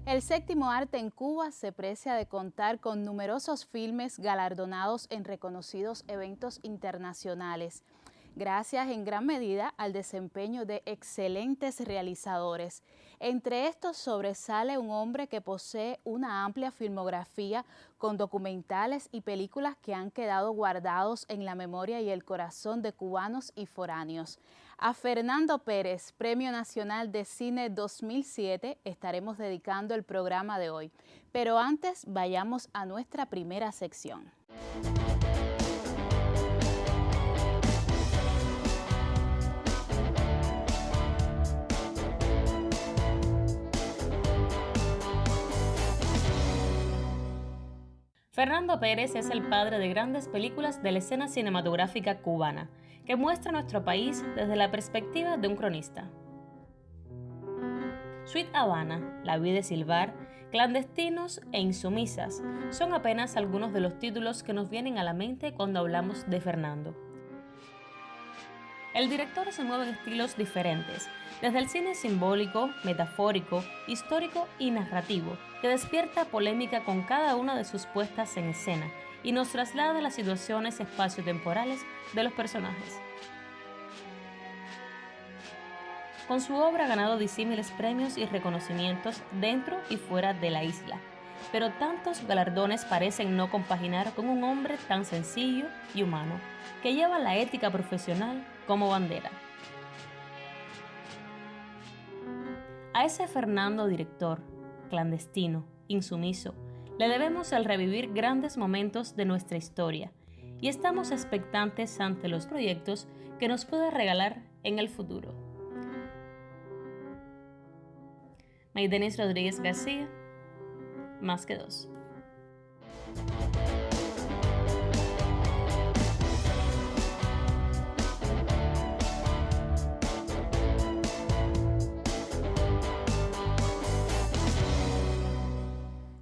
El séptimo arte en Cuba se precia de contar con numerosos filmes galardonados en reconocidos eventos internacionales, gracias en gran medida al desempeño de excelentes realizadores. Entre estos sobresale un hombre que posee una amplia filmografía con documentales y películas que han quedado guardados en la memoria y el corazón de cubanos y foráneos. A Fernando Pérez, Premio Nacional de Cine 2007, estaremos dedicando el programa de hoy. Pero antes, vayamos a nuestra primera sección. Fernando Pérez es el padre de grandes películas de la escena cinematográfica cubana, que muestra nuestro país desde la perspectiva de un cronista. Sweet Habana, La vida de Silvar, Clandestinos e Insumisas son apenas algunos de los títulos que nos vienen a la mente cuando hablamos de Fernando. El director se mueve en estilos diferentes, desde el cine simbólico, metafórico, histórico y narrativo, que despierta polémica con cada una de sus puestas en escena y nos traslada a las situaciones espaciotemporales de los personajes. Con su obra ha ganado disímiles premios y reconocimientos dentro y fuera de la isla, pero tantos galardones parecen no compaginar con un hombre tan sencillo y humano, que lleva la ética profesional como bandera. A ese Fernando director, clandestino, insumiso, le debemos el revivir grandes momentos de nuestra historia y estamos expectantes ante los proyectos que nos puede regalar en el futuro. Maydenis Rodríguez García, Más que dos.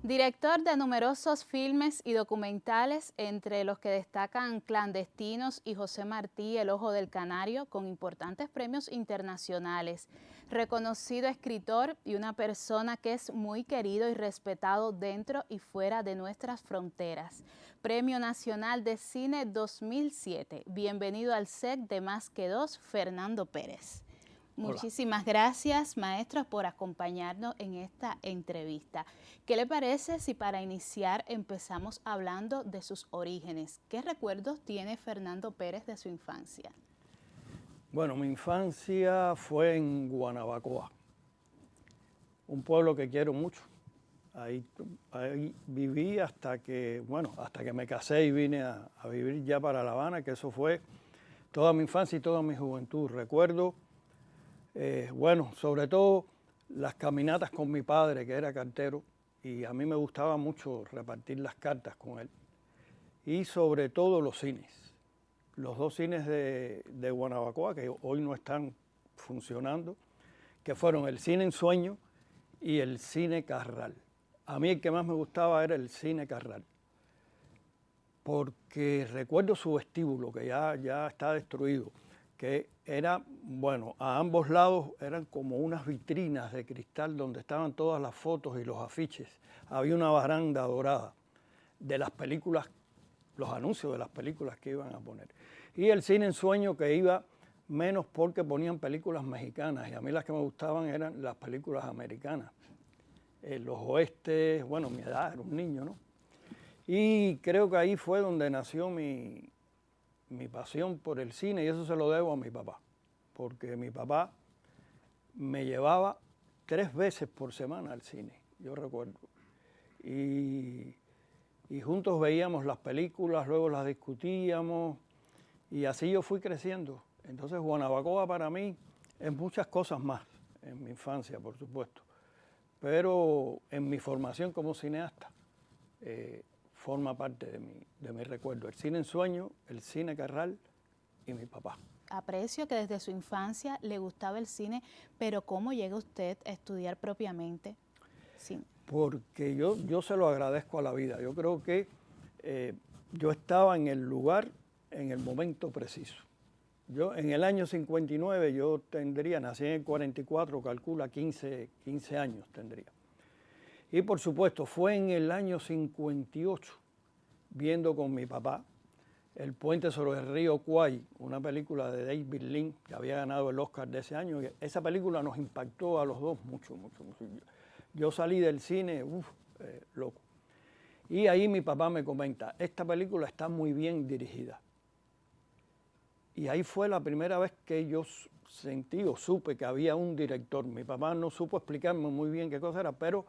Director de numerosos filmes y documentales, entre los que destacan Clandestinos y José Martí, El ojo del canario, con importantes premios internacionales. Reconocido escritor y una persona que es muy querido y respetado dentro y fuera de nuestras fronteras. Premio Nacional de Cine 2007. Bienvenido al set de Más que dos, Fernando Pérez. Muchísimas gracias, maestros, por acompañarnos en esta entrevista. ¿Qué le parece si para iniciar empezamos hablando de sus orígenes? ¿Qué recuerdos tiene Fernando Pérez de su infancia? Bueno, mi infancia fue en Guanabacoa, un pueblo que quiero mucho. Ahí viví hasta que me casé y vine a vivir ya para La Habana, que eso fue toda mi infancia y toda mi juventud. Recuerdo sobre todo las caminatas con mi padre, que era cartero, y a mí me gustaba mucho repartir las cartas con él. Y sobre todo los cines. Los dos cines de Guanabacoa, que hoy no están funcionando, que fueron el Cine Ensueño y el Cine Carral. A mí el que más me gustaba era el Cine Carral, porque recuerdo su vestíbulo, que ya está destruido, que era, a ambos lados eran como unas vitrinas de cristal donde estaban todas las fotos y los afiches. Había una baranda dorada de las películas, los anuncios de las películas que iban a poner. Y el Cine Ensueño, que iba menos porque ponían películas mexicanas, y a mí las que me gustaban eran las películas americanas. Los oestes, mi edad, era un niño, ¿no? Y creo que ahí fue donde nació mi pasión por el cine, y eso se lo debo a mi papá, porque mi papá me llevaba 3 veces por semana al cine, yo recuerdo. Y juntos veíamos las películas, luego las discutíamos, y así yo fui creciendo. Entonces Guanabacoa para mí es muchas cosas más, en mi infancia, por supuesto, pero en mi formación como cineasta, forma parte de mi recuerdo. El Cine Ensueño, el Cine Carral y mi papá. Aprecio que desde su infancia le gustaba el cine, pero ¿cómo llega usted a estudiar propiamente cine? Porque yo se lo agradezco a la vida. Yo creo que yo estaba en el lugar, en el momento preciso. Yo en el año 59, nací en el 44, calcula 15 años tendría. Y por supuesto fue en el año 58, viendo con mi papá El puente sobre el río Kwai, una película de David Lean que había ganado el Oscar de ese año. Esa película nos impactó a los dos mucho, mucho, mucho. Yo salí del cine, loco. Y ahí mi papá me comenta, esta película está muy bien dirigida. Y ahí fue la primera vez que yo sentí o supe que había un director. Mi papá no supo explicarme muy bien qué cosa era, pero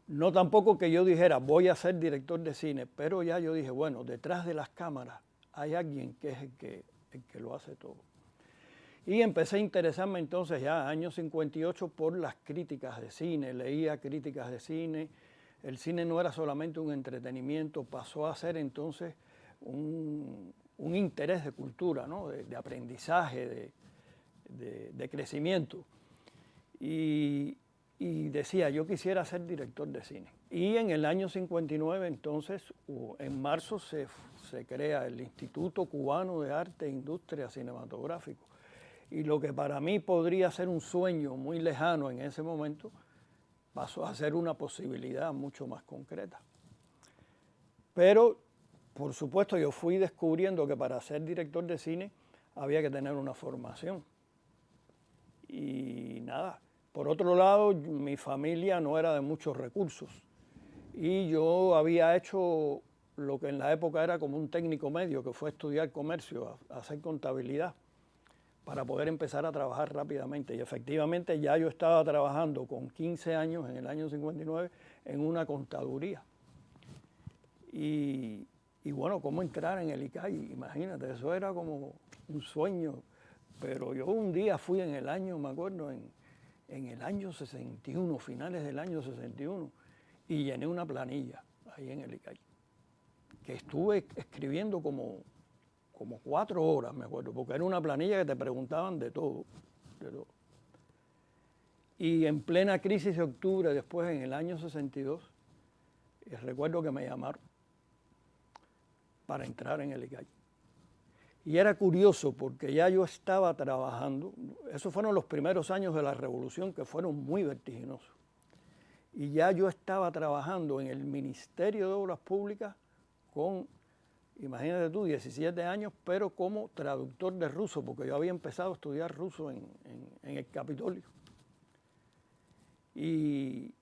no tampoco que yo dijera, voy a ser director de cine, pero ya yo dije, bueno, detrás de las cámaras hay alguien que es el que lo hace todo. Y empecé a interesarme entonces ya año 58 por las críticas de cine, leía críticas de cine. El cine no era solamente un entretenimiento, pasó a ser entonces un interés de cultura, ¿no? de aprendizaje, de crecimiento. Y decía, yo quisiera ser director de cine. Y en el año 59, entonces, en marzo, se crea el Instituto Cubano de Arte e Industria Cinematográfico. Y lo que para mí podría ser un sueño muy lejano en ese momento, pasó a ser una posibilidad mucho más concreta. Pero, por supuesto, yo fui descubriendo que para ser director de cine había que tener una formación. Y nada. Por otro lado, mi familia no era de muchos recursos y yo había hecho lo que en la época era como un técnico medio, que fue estudiar comercio, hacer contabilidad, para poder empezar a trabajar rápidamente. Y efectivamente ya yo estaba trabajando con 15 años, en el año 59, en una contaduría. Y bueno, ¿cómo entrar en el ICAI? Imagínate, eso era como un sueño. Pero yo un día fui en el año, me acuerdo, en el año 61, finales del año 61, y llené una planilla ahí en el ICAI, que estuve escribiendo como 4 horas, me acuerdo, porque era una planilla que te preguntaban de todo, de todo. Y en plena crisis de octubre, después en el año 62, recuerdo que me llamaron para entrar en el ICAI. Y era curioso porque ya yo estaba trabajando, esos fueron los primeros años de la revolución que fueron muy vertiginosos. Y ya yo estaba trabajando en el Ministerio de Obras Públicas con, imagínate tú, 17 años, pero como traductor de ruso, porque yo había empezado a estudiar ruso en el Capitolio. Y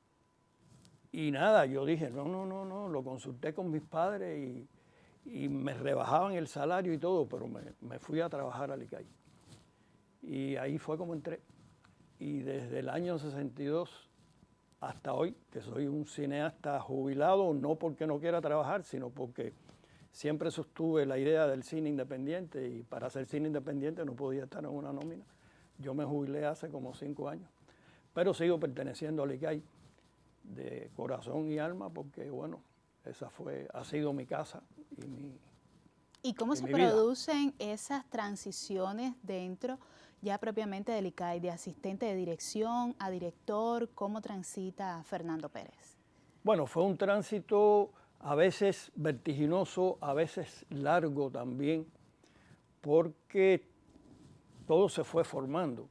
nada, yo dije, no, lo consulté con mis padres y me rebajaban el salario y todo, pero me fui a trabajar al ICAI. Y ahí fue como entré. Y desde el año 62 hasta hoy, que soy un cineasta jubilado, no porque no quiera trabajar, sino porque siempre sostuve la idea del cine independiente y para hacer cine independiente no podía estar en una nómina. Yo me jubilé hace como 5 años, pero sigo perteneciendo al ICAI de corazón y alma porque, bueno, esa ha sido mi casa y mi ¿Y cómo se producen esas transiciones dentro ya propiamente del ICAI, de asistente de dirección a director? ¿Cómo transita Fernando Pérez? Bueno, fue un tránsito a veces vertiginoso, a veces largo también, porque todo se fue formando.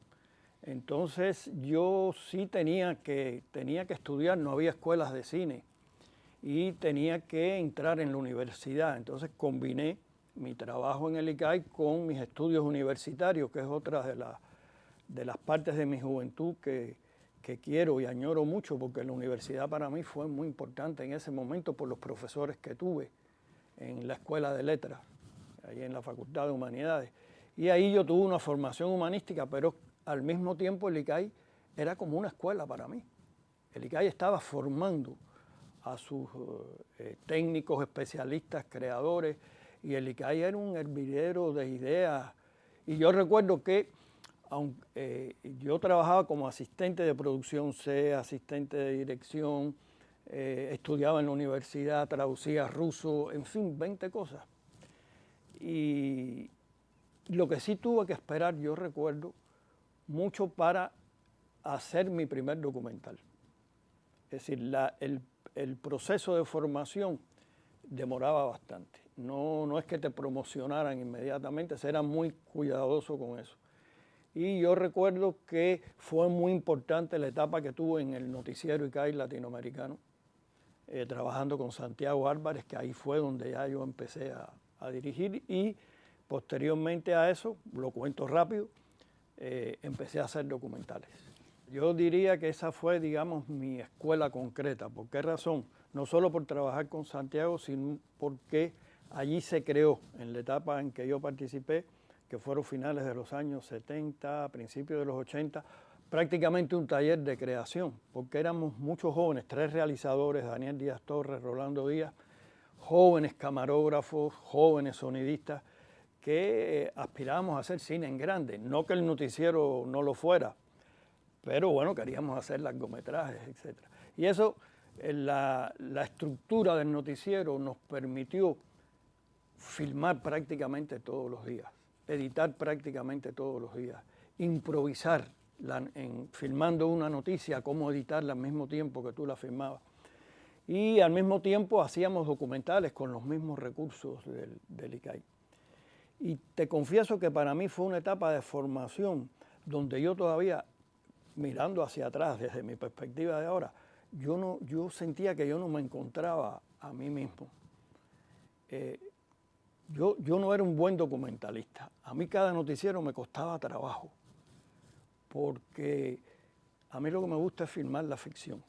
Entonces yo sí tenía que estudiar, no había escuelas de cine y tenía que entrar en la universidad. Entonces combiné mi trabajo en el ICAI con mis estudios universitarios, que es otra de las partes de mi juventud que quiero y añoro mucho, porque la universidad para mí fue muy importante en ese momento por los profesores que tuve en la Escuela de Letras, ahí en la Facultad de Humanidades. Y ahí yo tuve una formación humanística, pero al mismo tiempo el ICAI era como una escuela para mí. El ICAI estaba formando a sus técnicos, especialistas, creadores, y el ICAI era un hervidero de ideas. Y yo recuerdo que yo trabajaba como asistente de producción C, asistente de dirección, estudiaba en la universidad, traducía ruso, en fin, 20 cosas. Y lo que sí tuve que esperar, yo recuerdo, mucho para hacer mi primer documental. Es decir, el proceso de formación demoraba bastante. No es que te promocionaran inmediatamente, se era muy cuidadoso con eso. Y yo recuerdo que fue muy importante la etapa que tuve en el noticiero ICAI latinoamericano, trabajando con Santiago Álvarez, que ahí fue donde ya yo empecé a dirigir, y posteriormente a eso, lo cuento rápido, empecé a hacer documentales. Yo diría que esa fue, digamos, mi escuela concreta. ¿Por qué razón? No solo por trabajar con Santiago, sino porque allí se creó, en la etapa en que yo participé, que fueron finales de los años 70, principios de los 80, prácticamente un taller de creación, porque éramos muchos jóvenes, 3 realizadores, Daniel Díaz Torres, Rolando Díaz, jóvenes camarógrafos, jóvenes sonidistas, que aspirábamos a hacer cine en grande. No que el noticiero no lo fuera, pero bueno, queríamos hacer largometrajes, etc. Y eso, la estructura del noticiero nos permitió filmar prácticamente todos los días, editar prácticamente todos los días, improvisar filmando una noticia, cómo editarla al mismo tiempo que tú la filmabas. Y al mismo tiempo hacíamos documentales con los mismos recursos del ICAI. Y te confieso que para mí fue una etapa de formación donde yo todavía, mirando hacia atrás desde mi perspectiva de ahora, yo sentía que yo no me encontraba a mí mismo. Yo no era un buen documentalista. A mí cada noticiero me costaba trabajo, porque a mí lo que me gusta es filmar la ficción.